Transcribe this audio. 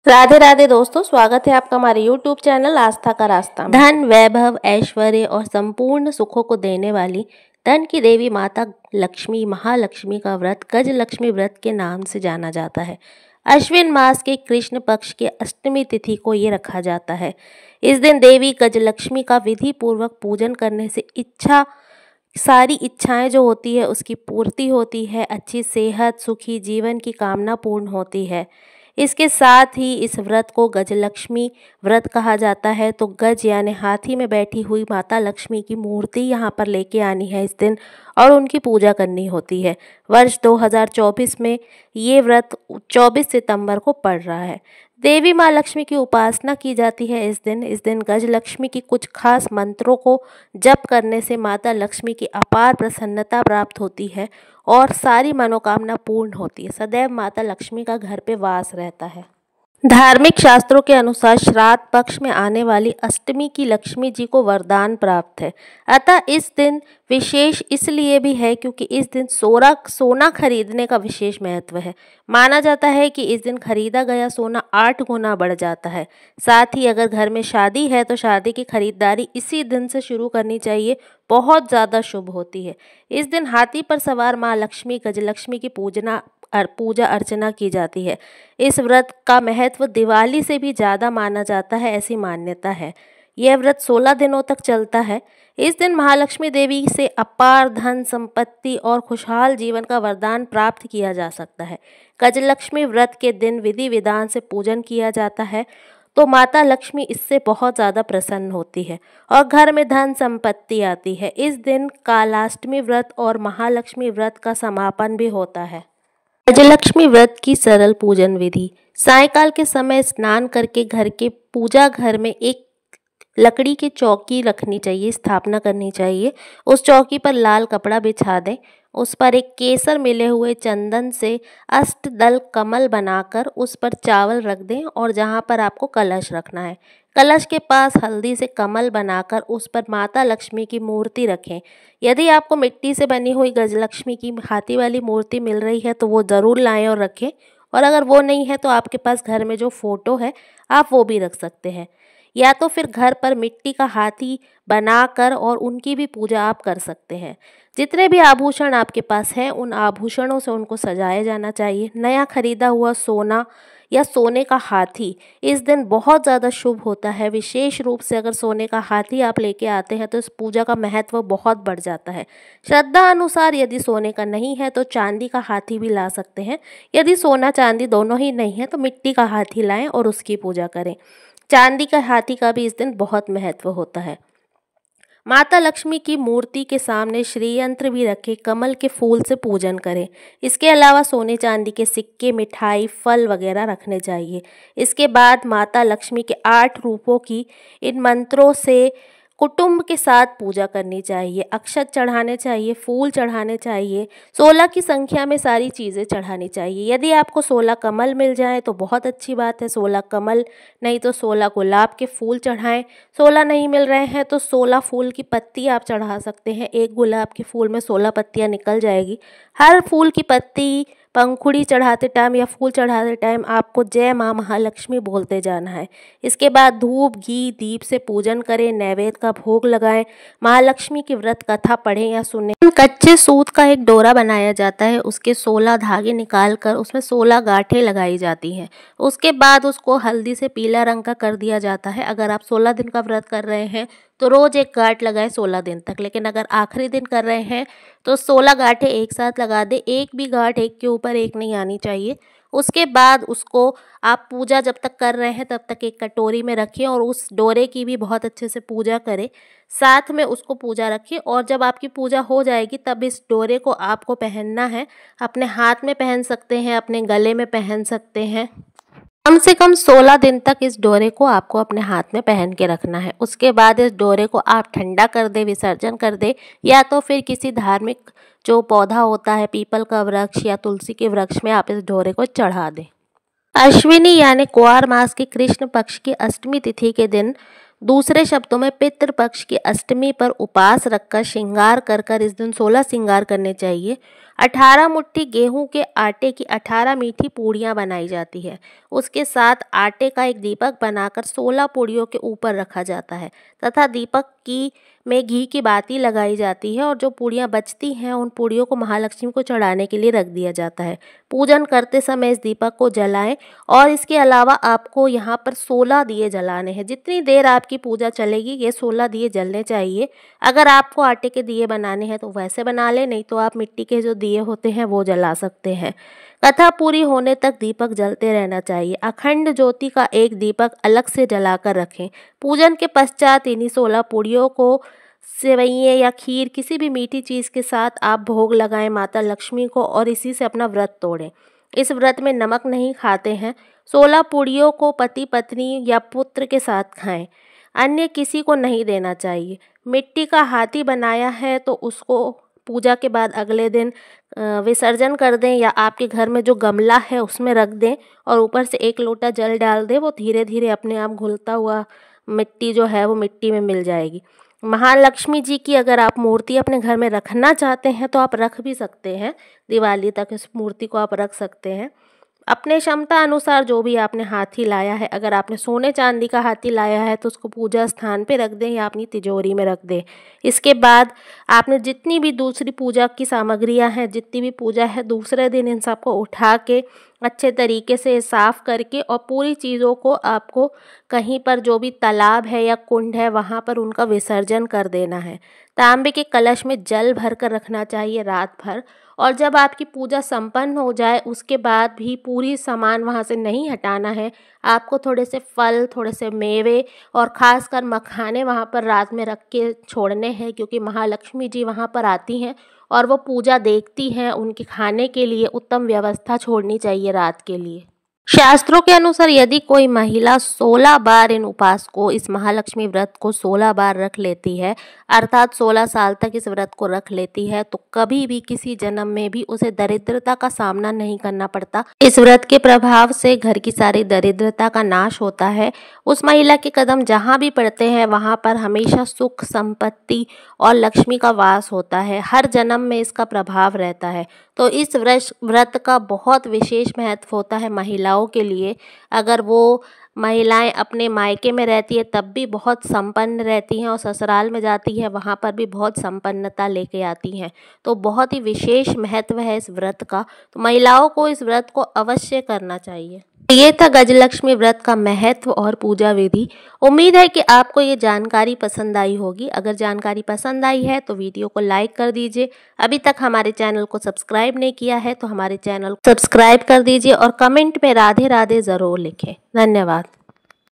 राधे राधे दोस्तों, स्वागत है आपका हमारे YouTube चैनल आस्था का रास्ता में। धन, वैभव, ऐश्वर्य और संपूर्ण सुखों को देने वाली धन की देवी माता लक्ष्मी, महालक्ष्मी का व्रत गजलक्ष्मी व्रत के नाम से जाना जाता है। अश्विन मास के कृष्ण पक्ष के अष्टमी तिथि को ये रखा जाता है। इस दिन देवी गजलक्ष्मी का विधि पूर्वक पूजन करने से सारी इच्छाएं जो होती है उसकी पूर्ति होती है। अच्छी सेहत, सुखी जीवन की कामना पूर्ण होती है। इसके साथ ही इस व्रत को गजलक्ष्मी व्रत कहा जाता है। तो गज यानी हाथी में बैठी हुई माता लक्ष्मी की मूर्ति यहाँ पर लेके आनी है इस दिन और उनकी पूजा करनी होती है। वर्ष 2024 में ये व्रत 24 सितंबर को पड़ रहा है। देवी माँ लक्ष्मी की उपासना की जाती है इस दिन गजलक्ष्मी की कुछ खास मंत्रों को जप करने से माता लक्ष्मी की अपार प्रसन्नता प्राप्त होती है और सारी मनोकामना पूर्ण होती है। सदैव माता लक्ष्मी का घर पे वास रहता है। धार्मिक शास्त्रों के अनुसार श्राद्ध पक्ष में आने वाली अष्टमी की लक्ष्मी जी को वरदान प्राप्त है। अतः इस दिन विशेष इसलिए भी है क्योंकि इस दिन सोना खरीदने का विशेष महत्व है। माना जाता है कि इस दिन खरीदा गया सोना 8 गुना बढ़ जाता है। साथ ही अगर घर में शादी है तो शादी की खरीदारी इसी दिन से शुरू करनी चाहिए, बहुत ज़्यादा शुभ होती है। इस दिन हाथी पर सवार माँ लक्ष्मी गजलक्ष्मी की पूजा अर्चना की जाती है। इस व्रत का महत्व दिवाली से भी ज़्यादा माना जाता है, ऐसी मान्यता है। यह व्रत 16 दिनों तक चलता है। इस दिन महालक्ष्मी देवी से अपार धन संपत्ति और खुशहाल जीवन का वरदान प्राप्त किया जा सकता है। गजलक्ष्मी व्रत के दिन विधि विधान से पूजन किया जाता है तो माता लक्ष्मी इससे बहुत ज़्यादा प्रसन्न होती है और घर में धन संपत्ति आती है। इस दिन कालाष्टमी व्रत और महालक्ष्मी व्रत का समापन भी होता है। गजलक्ष्मी व्रत की सरल पूजन विधि। सायंकाल के समय स्नान करके पूजा घर में एक लकड़ी की चौकी रखनी चाहिए, स्थापना करनी चाहिए। उस चौकी पर लाल कपड़ा बिछा दें। उस पर एक केसर मिले हुए चंदन से अष्टदल कमल बनाकर उस पर चावल रख दें और जहाँ पर आपको कलश रखना है, कलश के पास हल्दी से कमल बनाकर उस पर माता लक्ष्मी की मूर्ति रखें। यदि आपको मिट्टी से बनी हुई गजलक्ष्मी की हाथी वाली मूर्ति मिल रही है तो वो ज़रूर लाएं और रखें, और अगर वो नहीं है तो आपके पास घर में जो फ़ोटो है आप वो भी रख सकते हैं। या तो फिर घर पर मिट्टी का हाथी बनाकर और उनकी भी पूजा आप कर सकते हैं। जितने भी आभूषण आपके पास हैं उन आभूषणों से उनको सजाया जाना चाहिए। नया खरीदा हुआ सोना या सोने का हाथी इस दिन बहुत ज़्यादा शुभ होता है। विशेष रूप से अगर सोने का हाथी आप लेके आते हैं तो इस पूजा का महत्व बहुत बढ़ जाता है। श्रद्धा अनुसार यदि सोने का नहीं है तो चांदी का हाथी भी ला सकते हैं। यदि सोना चांदी दोनों ही नहीं है तो मिट्टी का हाथी लाएं और उसकी पूजा करें। चांदी का हाथी का भी इस दिन बहुत महत्व होता है। माता लक्ष्मी की मूर्ति के सामने श्री यंत्र भी रखें, कमल के फूल से पूजन करें। इसके अलावा सोने चांदी के सिक्के, मिठाई, फल वगैरह रखने चाहिए। इसके बाद माता लक्ष्मी के 8 रूपों की इन मंत्रों से कुटुंब के साथ पूजा करनी चाहिए। अक्षत चढ़ाने चाहिए, फूल चढ़ाने चाहिए, 16 की संख्या में सारी चीज़ें चढ़ानी चाहिए। यदि आपको 16 कमल मिल जाए तो बहुत अच्छी बात है, 16 कमल, नहीं तो 16 गुलाब के फूल चढ़ाएं। 16 नहीं मिल रहे हैं तो 16 फूल की पत्ती आप चढ़ा सकते हैं। एक गुलाब के फूल में 16 पत्तियां निकल जाएगी। हर फूल की पत्ती पंखुड़ी चढ़ाते टाइम या फूल चढ़ाते टाइम आपको जय माँ महालक्ष्मी बोलते जाना है। इसके बाद धूप, घी, दीप से पूजन करें, नैवेद्य का भोग लगाएं, महालक्ष्मी की व्रत कथा पढ़ें या सुनें। कच्चे सूत का एक डोरा बनाया जाता है, उसके 16 धागे निकाल कर उसमें 16 गांठें लगाई जाती हैं। उसके बाद उसको हल्दी से पीला रंग का कर दिया जाता है। अगर आप 16 दिन का व्रत कर रहे हैं तो रोज़ एक गांठ लगाएं 16 दिन तक, लेकिन अगर आखिरी दिन कर रहे हैं तो 16 गांठें एक साथ लगा दें। एक भी गांठ एक के ऊपर एक नहीं आनी चाहिए। उसके बाद उसको आप पूजा जब तक कर रहे हैं तब तक एक कटोरी में रखें और उस डोरे की भी बहुत अच्छे से पूजा करें। साथ में उसको पूजा रखिए और जब आपकी पूजा हो जाएगी तब इस डोरे को आपको पहनना है। अपने हाथ में पहन सकते हैं, अपने गले में पहन सकते हैं। कम से कम 16 दिन तक इस डोरे को आपको अपने हाथ में पहन के रखना है। उसके बाद इस डोरे को आप ठंडा कर दे, विसर्जन कर दे, या तो फिर किसी धार्मिक जो पौधा होता है, पीपल का वृक्ष या तुलसी के वृक्ष में आप इस डोरे को चढ़ा दें। अश्विनी यानी कुआर मास की कृष्ण पक्ष की अष्टमी तिथि के दिन, दूसरे शब्दों में पितृपक्ष की अष्टमी पर उपवास रखकर श्रृंगार कर इस दिन 16 श्रृंगार करने चाहिए। 18 मुट्ठी गेहूं के आटे की 18 मीठी पूड़ियाँ बनाई जाती है। उसके साथ आटे का एक दीपक बनाकर 16 पूड़ियों के ऊपर रखा जाता है तथा दीपक में घी की बाती लगाई जाती है और जो पूड़ियाँ बचती हैं उन पूड़ियों को महालक्ष्मी को चढ़ाने के लिए रख दिया जाता है। पूजन करते समय इस दीपक को जलाएं और इसके अलावा आपको यहाँ पर 16 दिए जलाने हैं। जितनी देर आपकी पूजा चलेगी ये 16 दिए जलने चाहिए। अगर आपको आटे के दिए बनाने हैं तो वैसे बना लें, नहीं तो आप मिट्टी के जो दिए होते हैं वो जला सकते हैं। कथा पूरी होने तक दीपक जलते रहना चाहिए। अखंड ज्योति का एक दीपक अलग से जलाकर रखें। पूजन के पश्चात इन्हीं 16 पूड़ियों को सेवइयाँ या खीर किसी भी मीठी चीज़ के साथ आप भोग लगाएं माता लक्ष्मी को और इसी से अपना व्रत तोड़ें। इस व्रत में नमक नहीं खाते हैं। 16 पूड़ियों को पति पत्नी या पुत्र के साथ खाएं, अन्य किसी को नहीं देना चाहिए। मिट्टी का हाथी बनाया है तो उसको पूजा के बाद अगले दिन विसर्जन कर दें या आपके घर में जो गमला है उसमें रख दें और ऊपर से 1 लोटा जल डाल दें। वो धीरे धीरे अपने आप घुलता हुआ मिट्टी जो है वो मिट्टी में मिल जाएगी। महालक्ष्मी जी की अगर आप मूर्ति अपने घर में रखना चाहते हैं तो आप रख भी सकते हैं। दिवाली तक इस मूर्ति को आप रख सकते हैं। अपने क्षमता अनुसार जो भी आपने हाथी लाया है, अगर आपने सोने चांदी का हाथी लाया है तो उसको पूजा स्थान पे रख दें या अपनी तिजोरी में रख दें। इसके बाद आपने जितनी भी दूसरी पूजा की सामग्रियां हैं, जितनी भी पूजा है, दूसरे दिन इन सबको उठा के अच्छे तरीके से साफ़ करके और पूरी चीज़ों को आपको कहीं पर जो भी तालाब है या कुंड है वहाँ पर उनका विसर्जन कर देना है। तांबे के कलश में जल भर कर रखना चाहिए रात भर, और जब आपकी पूजा संपन्न हो जाए उसके बाद भी पूरी सामान वहाँ से नहीं हटाना है। आपको थोड़े से फल, थोड़े से मेवे और ख़ासकर मखाने वहाँ पर रात में रख के छोड़ने हैं, क्योंकि महालक्ष्मी जी वहाँ पर आती हैं और वो पूजा देखती हैं। उनके खाने के लिए उत्तम व्यवस्था छोड़नी चाहिए रात के लिए। शास्त्रों के अनुसार यदि कोई महिला 16 बार इन उपास को, इस महालक्ष्मी व्रत को 16 बार रख लेती है, अर्थात 16 साल तक इस व्रत को रख लेती है, तो कभी भी किसी जन्म में भी उसे दरिद्रता का सामना नहीं करना पड़ता। इस व्रत के प्रभाव से घर की सारी दरिद्रता का नाश होता है। उस महिला के कदम जहाँ भी पड़ते हैं वहाँ पर हमेशा सुख, संपत्ति और लक्ष्मी का वास होता है। हर जन्म में इसका प्रभाव रहता है। तो इस व्रत का बहुत विशेष महत्व होता है महिलाओं के लिए। अगर वो महिलाएं अपने मायके में रहती है तब भी बहुत संपन्न रहती हैं और ससुराल में जाती है वहाँ पर भी बहुत संपन्नता लेके आती हैं। तो बहुत ही विशेष महत्व है इस व्रत का। तो महिलाओं को इस व्रत को अवश्य करना चाहिए। ये था गजलक्ष्मी व्रत का महत्व और पूजा विधि। उम्मीद है कि आपको ये जानकारी पसंद आई होगी। अगर जानकारी पसंद आई है तो वीडियो को लाइक कर दीजिए। अभी तक हमारे चैनल को सब्सक्राइब नहीं किया है तो हमारे चैनल को सब्सक्राइब कर दीजिए और कमेंट में राधे राधे ज़रूर लिखें। धन्यवाद।